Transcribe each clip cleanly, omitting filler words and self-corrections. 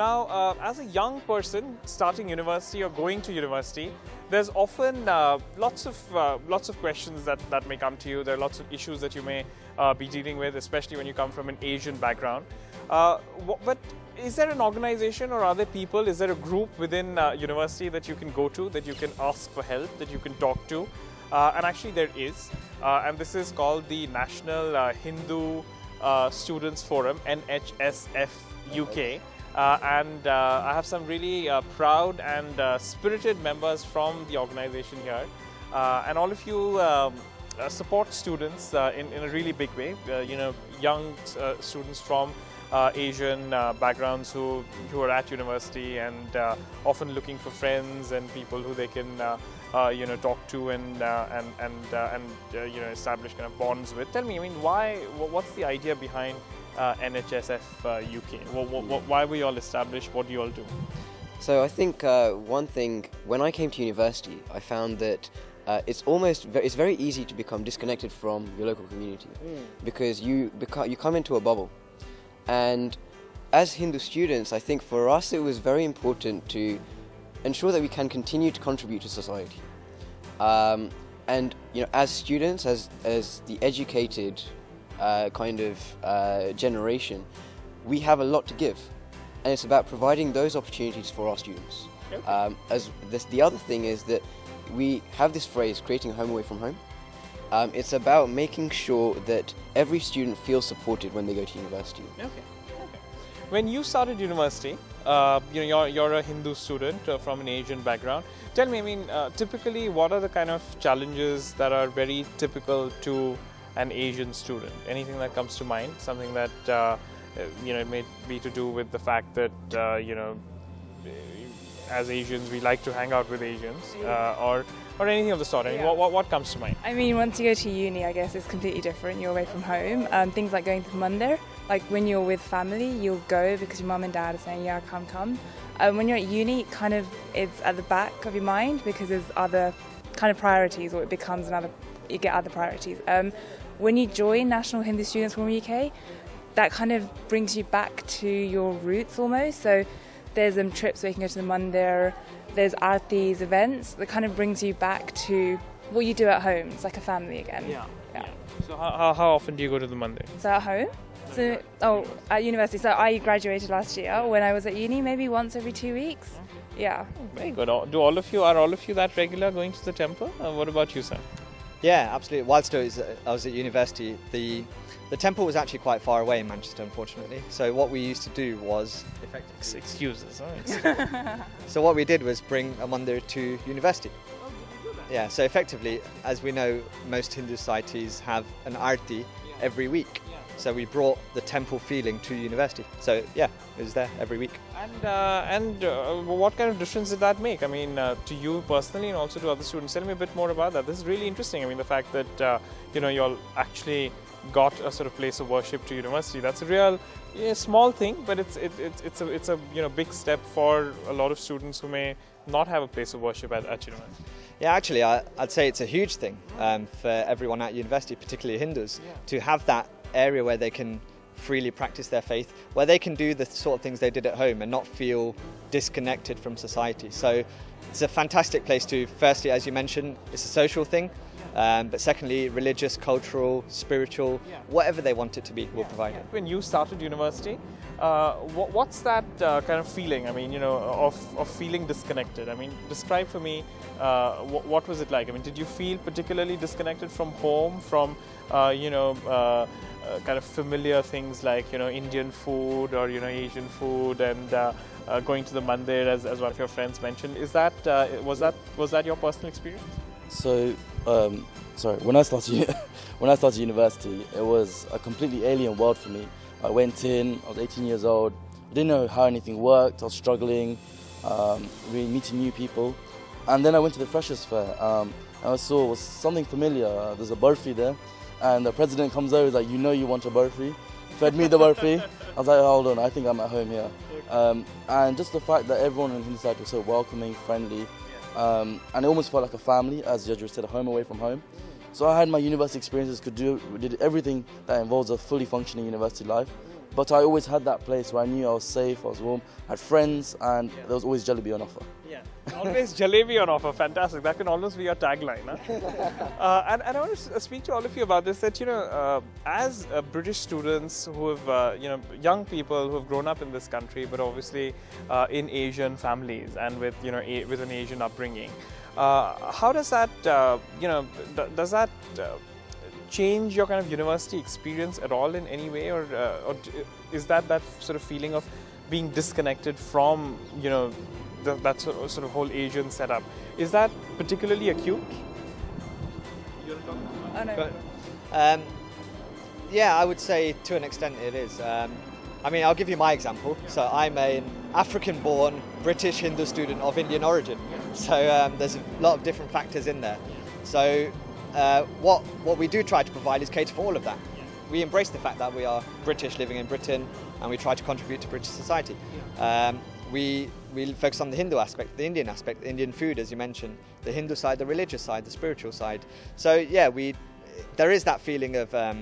Now, as a young person starting university or going to university, there's often lots of questions that may come to you. There are lots of issues that you may be dealing with, especially when you come from an Asian background. But is there an organization or are there people, is there a group within university that you can go to, that you can ask for help, that you can talk to? And actually there is, and this is called the National Hindu Students Forum, NHSF UK. And I have some really proud and spirited members from the organization here, and all of you support students in a really big way. Young students from Asian backgrounds who are at university and often looking for friends and people who they can talk to and establish kind of bonds with. Tell me, I mean, what's the idea behind NHSF UK? Why were you all established? What do you all do? So I think one thing, when I came to university, I found that it's very easy to become disconnected from your local community because you come into a bubble. And as Hindu students, I think for us it was very important to ensure that we can continue to contribute to society. And as students, as the educated generation, we have a lot to give, and it's about providing those opportunities for our students. Okay. The other thing is that we have this phrase, creating a home away from home. It's about making sure that every student feels supported when they go to university. Okay. When you started university, you're a Hindu student from an Asian background. Tell me, I mean, typically what are the kind of challenges that are very typical to an Asian student? Anything that comes to mind? Something that it may be to do with the fact that as Asians we like to hang out with Asians, or anything of the sort. I mean, what comes to mind? I mean, once you go to uni, I guess it's completely different. You're away from home. Things like going to mandir, like when you're with family, you'll go because your mum and dad are saying, yeah, come. When you're at uni, kind of it's at the back of your mind because there's other kind of priorities, or you get other priorities. When you join National Hindu Students Forum UK, that kind of brings you back to your roots almost. So there's trips where you can go to the mandir, there's artis, events that kind of brings you back to what you do at home. It's like a family again. Yeah. So how often do you go to the mandir? So at home. At university. So I graduated last year. When I was at uni, maybe once every 2 weeks. Yeah. Very good. Are all of you that regular going to the temple? What about you, sir? Yeah, absolutely. Whilst I was at university, the temple was actually quite far away in Manchester, unfortunately. So what we used to do was... Excuses, So what we did was bring a mandir to university. Oh, did you do that? Yeah, so effectively, as we know, most Hindu societies have an arti every week. So we brought the temple feeling to university. So yeah, it was there every week. And what kind of difference did that make? I mean, to you personally and also to other students. Tell me a bit more about that. This is really interesting. I mean, the fact that you all actually got a sort of place of worship to university. That's a real small thing, but it's a big step for a lot of students who may not have a place of worship at university. Yeah, actually, I'd say it's a huge thing for everyone at university, particularly Hindus, to have that area where they can freely practice their faith, where they can do the sort of things they did at home and not feel disconnected from society. So it's a fantastic place to, firstly, as you mentioned, it's a social thing, but secondly, religious, cultural, spiritual, whatever they want it to be, we'll provide it. When you started university, what's that kind of feeling, I mean, of feeling disconnected? I mean, describe for me, what was it like? I mean, did you feel particularly disconnected from home, from, kind of familiar things like, Indian food or, Asian food, and going to the mandir, as one of your friends mentioned? Was that your personal experience? So, when I started university, it was a completely alien world for me. I went in, I was 18 years old, I didn't know how anything worked, I was struggling, really meeting new people. And then I went to the Freshers' Fair, and I saw was something familiar. There's a burfi there, and the president comes over, he's like, you want a burfi? Fed me the burfi. I was like, hold on, I think I'm at home here. And just the fact that everyone in Hindustan was so welcoming, friendly, and it almost felt like a family, as Judge said, a home away from home. So I had my university experiences, did everything that involves a fully functioning university life. but I always had that place where I knew I was safe, I was warm, I had friends, and there was always jalebi on offer. Yeah. Always jalebi on offer. Fantastic. That can almost be your tagline. Huh? And I want to speak to all of you about this. That as British students who have young people who have grown up in this country, but obviously in Asian families and with with an Asian upbringing, how does that change your kind of university experience at all in any way, or is that sort of feeling of being disconnected from that sort of whole Asian setup, is that particularly acute? You want to talk about that? Oh no. Yeah, I would say to an extent it is. I mean, I'll give you my example. So I'm an African-born British Hindu student of Indian origin. So there's a lot of different factors in there. So what we do try to provide is cater for all of that. We embrace the fact that we are British living in Britain, and we try to contribute to British society. We focus on the Hindu aspect, the Indian aspect, the Indian food, as you mentioned, the Hindu side, the religious side, the spiritual side. So yeah, there is that feeling of there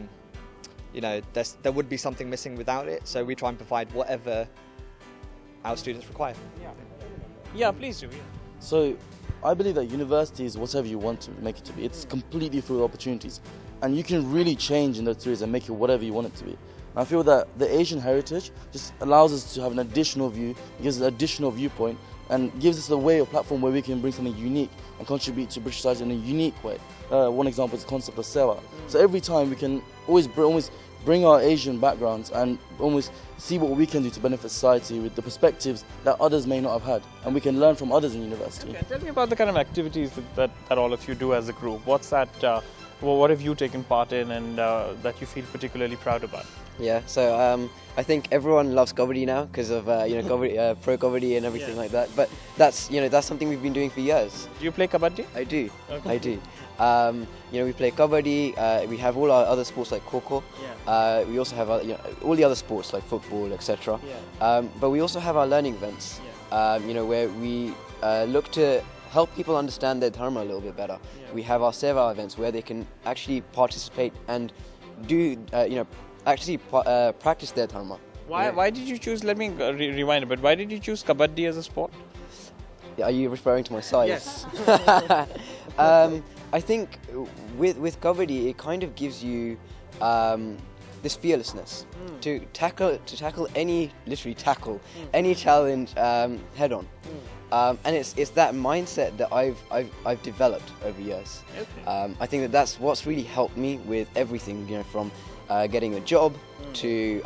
would be something missing without it. So we try and provide whatever our students require. Yeah, please do. Yeah. So I believe that university is whatever you want to make it to be. It's completely full of opportunities, and you can really change in those degrees and make it whatever you want it to be. And I feel that the Asian heritage just allows us to have an additional view, gives us an additional viewpoint, and gives us a way, a platform where we can bring something unique and contribute to British society in a unique way. One example is the concept of sewa. So every time we can always bring our Asian backgrounds and almost see what we can do to benefit society with the perspectives that others may not have had, and we can learn from others in university. Okay, tell me about the kind of activities that all of you do as a group. What's that? What have you taken part in, and that you feel particularly proud about? Yeah, so I think everyone loves kabaddi now because of kabaddi, pro kabaddi and everything like that. But that's something we've been doing for years. Do you play kabaddi? I do. Okay. I do. We play kabaddi. We have all our other sports like kho-kho. Yeah. We also have all the other sports like football, etc. Yeah. But we also have our learning events. Yeah. Where we look to help people understand their dharma a little bit better. Yeah. We have our seva events where they can actually participate and do practice their dharma. Why did you choose? Let me rewind a bit. Why did you choose kabaddi as a sport? Are you referring to my size? Yes. I think with kabaddi, it kind of gives you this fearlessness to tackle any challenge head on. And it's that mindset that I've developed over years. Okay. I think that's what's really helped me with everything, from getting a job to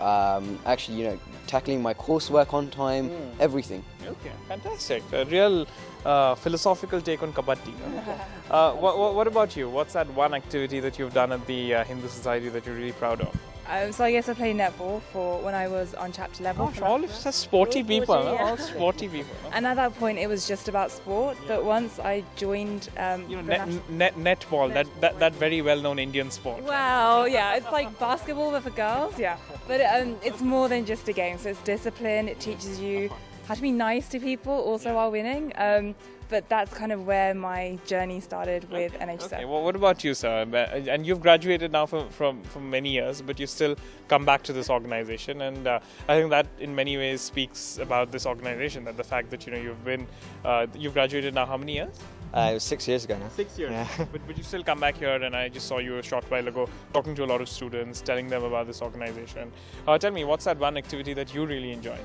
actually tackling my coursework on time, everything. Okay, fantastic. A real philosophical take on kabaddi. What about you? What's that one activity that you've done at the Hindu Society that you're really proud of? So I guess I played netball for when I was on chapter level. Gosh, all of such sporty people. yeah. All sporty people. And at that point, it was just about sport. But once I joined, Netball, that very well-known Indian sport. Wow, yeah, it's like basketball but for girls, yeah. But it's more than just a game. So it's discipline. It teaches you how to be nice to people, also while winning. But that's kind of where my journey started with NHS. Okay, well, what about you, sir? And you've graduated now from many years, but you still come back to this organization, and I think that in many ways speaks about this organization. That the fact that you've graduated now how many years? It was 6 years ago now. 6 years. Yeah. But you still come back here, and I just saw you a short while ago talking to a lot of students, telling them about this organization. Tell me, what's that one activity that you really enjoy?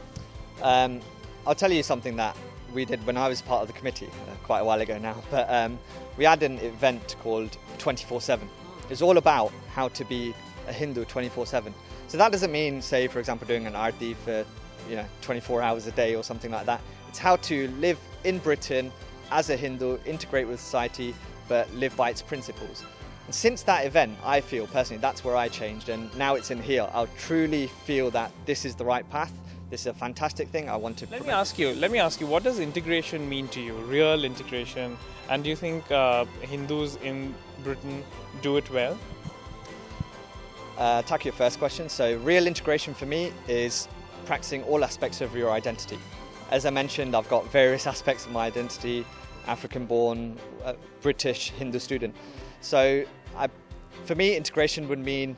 I'll tell you something that we did when I was part of the committee quite a while ago now, but we had an event called 24/7. It's all about how to be a Hindu 24/7. So that doesn't mean, say, for example, doing an arti for 24 hours a day or something like that. It's how to live in Britain as a Hindu, integrate with society, but live by its principles. And since that event, I feel personally that's where I changed, and now it's in here. I'll truly feel that this is the right path. This is a fantastic thing. I want to. Let me ask you, what does integration mean to you? Real integration, and do you think Hindus in Britain do it well? Tack your first question. So, real integration for me is practicing all aspects of your identity. As I mentioned, I've got various aspects of my identity: African-born, British, Hindu student. So, for me, integration would mean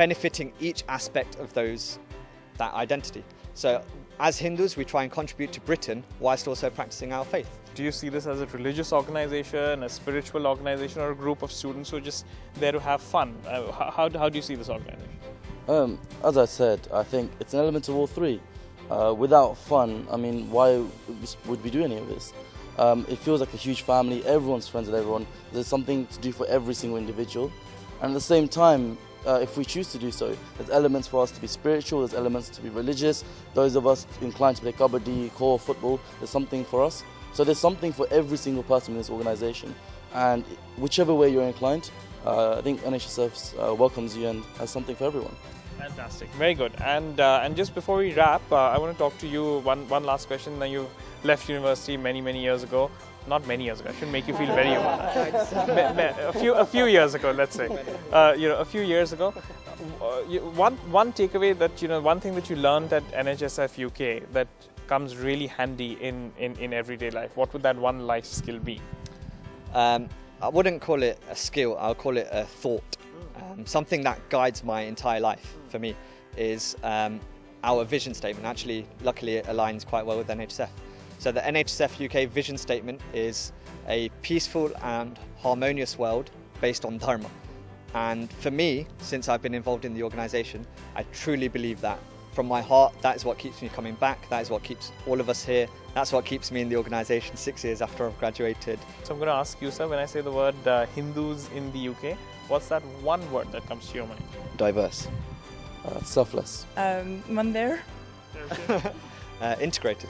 benefiting each aspect of that identity. So as Hindus, we try and contribute to Britain whilst also practicing our faith. Do you see this as a religious organization, a spiritual organization, or a group of students who are just there to have fun? How do you see this organization? As I said, I think it's an element of all three. Without fun, I mean, why would we do any of this? It feels like a huge family, everyone's friends with everyone, there's something to do for every single individual. And at the same time, if we choose to do so, there's elements for us to be spiritual, there's elements to be religious, those of us inclined to play kabaddi, core football, there's something for us. So there's something for every single person in this organisation. And whichever way you're inclined, I think NHSF welcomes you and has something for everyone. Fantastic, very good. And just before we wrap, I want to talk to you one last question. Now, you left university many years ago. Not many years ago. I shouldn't make you feel very old. a few years ago, let's say. A few years ago. One takeaway that one thing that you learned at NHSF UK that comes really handy in everyday life. What would that one life skill be? I wouldn't call it a skill. I'll call it a thought. Something that guides my entire life for me is our vision statement. Actually, luckily, it aligns quite well with NHSF. So the NHSF UK vision statement is a peaceful and harmonious world based on Dharma. And for me, since I've been involved in the organisation, I truly believe that. From my heart, that is what keeps me coming back. That is what keeps all of us here. That's what keeps me in the organisation 6 years after I've graduated. So I'm going to ask you, sir, when I say the word Hindus in the UK, what's that one word that comes to your mind? Diverse. Selfless. Mandir. Integrated.